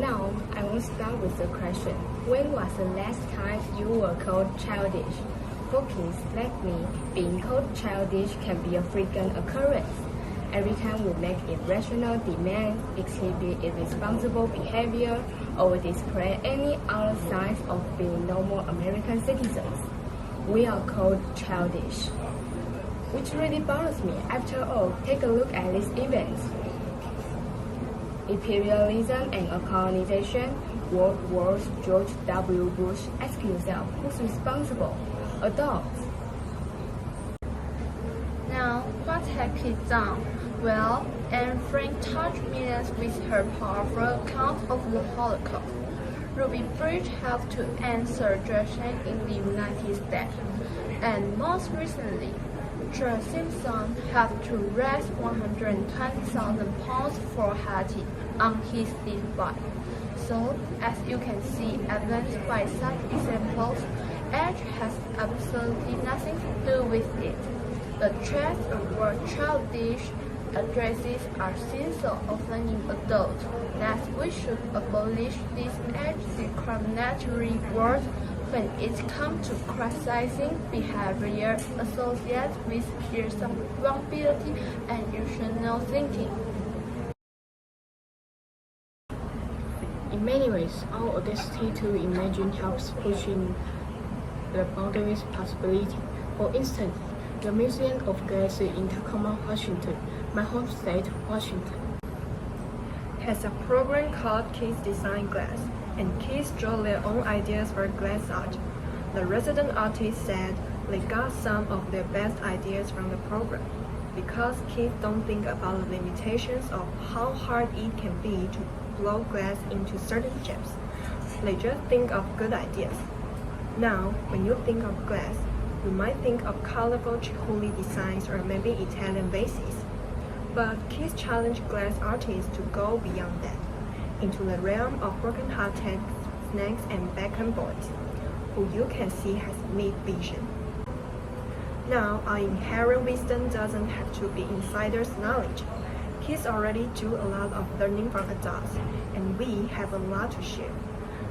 Now, I will start with the question. When was the last time you were called childish? For kids like me, being called childish can be a frequent occurrence. Every time we make irrational demands, exhibit irresponsible behavior, or display any other signs of being normal American citizens, we are called childish. Which really bothers me. After all, take a look at these events. Imperialism and colonization, World Wars, George W. Bush. Ask yourself, who's responsible? Adults. Now, what have he done? Well, Anne Frank touched millions with her powerful account of the Holocaust. Ruby Bridge helped to end segregation in the United States. And most recently, George Simpson helped to raise 120,000 pounds for Haiti on his deathbed. So, as you can see, evidenced by such examples, age has absolutely nothing to do with it. The traits of word childish addresses are seen so often in adults that we should abolish this age discriminatory word when it comes to criticizing behavior associated with irresponsibility and irrational thinking. In many ways, our audacity to imagine helps pushing the boundaries of possibility. For instance, the Museum of Glass in Tacoma, Washington, my home state, Washington, has a program called Kids Design Glass, and kids draw their own ideas for glass art. The resident artist said they got some of their best ideas from the program because kids don't think about the limitations of how hard it can be to blow glass into certain shapes. They just think of good ideas. Now, when you think of glass, you might think of colorful Chihuly designs or maybe Italian vases. But kids challenge glass artists to go beyond that, into the realm of broken-hearted snakes and bacon boys, who you can see has mid vision. Now, our inherent wisdom doesn't have to be insider's knowledge. Kids already do a lot of learning from adults, and we have a lot to share.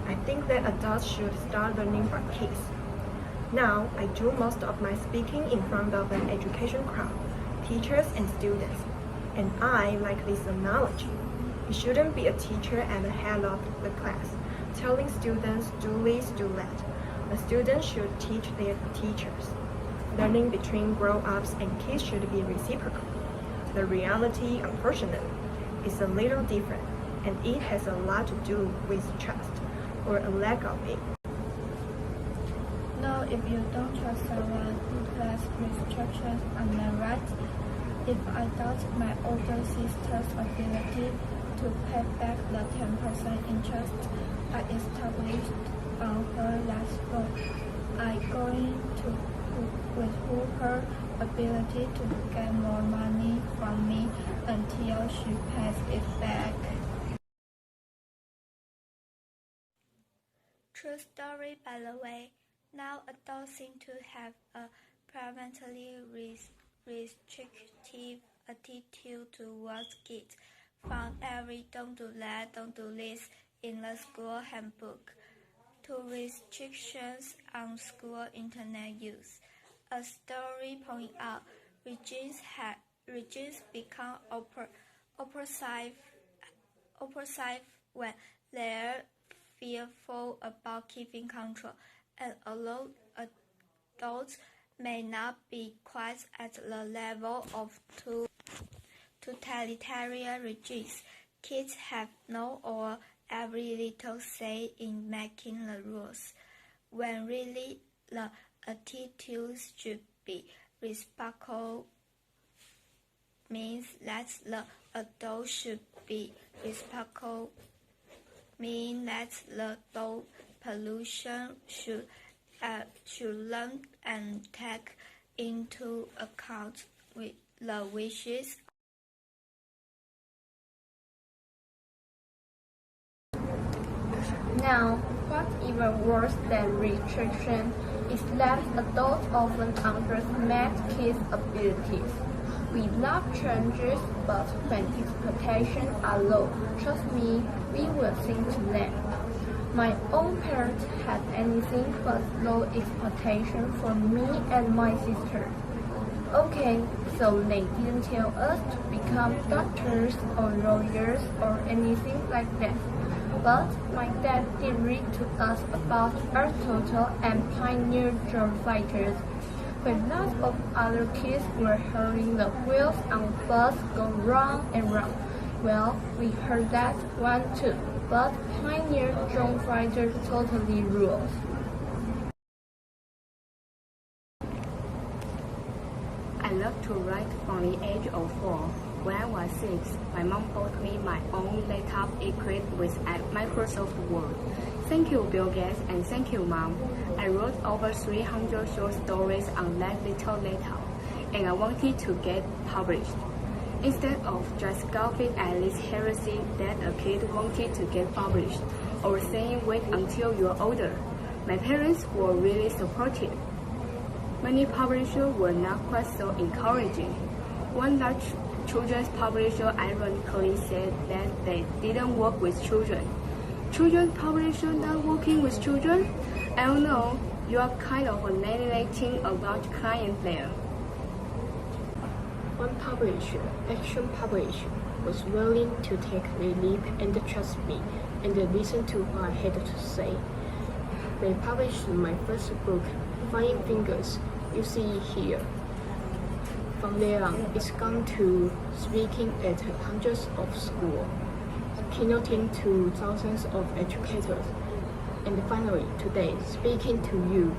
I think that adults should start learning from kids. Now, I do most of my speaking in front of an education crowd, teachers and students, and I like this analogy. You shouldn't be a teacher at the head of the class, telling students do this, do that. The students should teach their teachers. Learning between grown-ups and kids should be reciprocal. The reality, unfortunately, is a little different, and it has a lot to do with trust, or a lack of it. Now, if you don't trust someone who has restrictions on their rights, if I doubt my older sister's ability to pay back the 10% interest I established on her last loan, I'm going to withhold her ability to get more money from me until she pays it back. True story, by the way. Now adults seem to have a permanently restrictive attitude towards kids. Found every don't do that, don't do this in the school handbook, to restrictions on school internet use. A story points out regimes become oppressive when they're fearful about keeping control, and although adults may not be quite at the level of totalitarian regimes, kids have no or every little say in making the rules, when really the attitudes should be reciprocal, means that the adult should be reciprocal, mean that the adult pollution should learn and take into account with the wishes. Now, what's even worse than restriction is that adults often underestimate kids' abilities. We love changes, but when expectations are low, trust me, we will sing to them. My own parents had anything but low expectations for me and my sister. Okay, so they didn't tell us to become doctors or lawyers or anything like that. But my dad did read to us about Aristotle and pioneer drum fighters. When lots of other kids were hearing the wheels on bus go round and round. Well, we heard that one too, but pioneer drum fighters totally rules. I love to write from the age of 4. When I was 6, my mom bought me my own laptop equipped with Microsoft Word. Thank you, Bill Gates, and thank you, Mom. I wrote over 300 short stories on that little laptop, and I wanted to get published. Instead of just scoffing at this heresy that a kid wanted to get published, or saying wait until you're older, my parents were really supportive. Many publishers were not quite so encouraging. One large children's publisher ironically said that they didn't work with children. Children's publisher not working with children? I don't know, you are kind of narrating about client there. One publisher, Action Publisher, was willing to take the leap and trust me and listen to what I had to say. They published my first book, Flying Fingers, you see here. From there on, it's gone to speaking at hundreds of schools, keynoting to thousands of educators, and finally, today, speaking to you.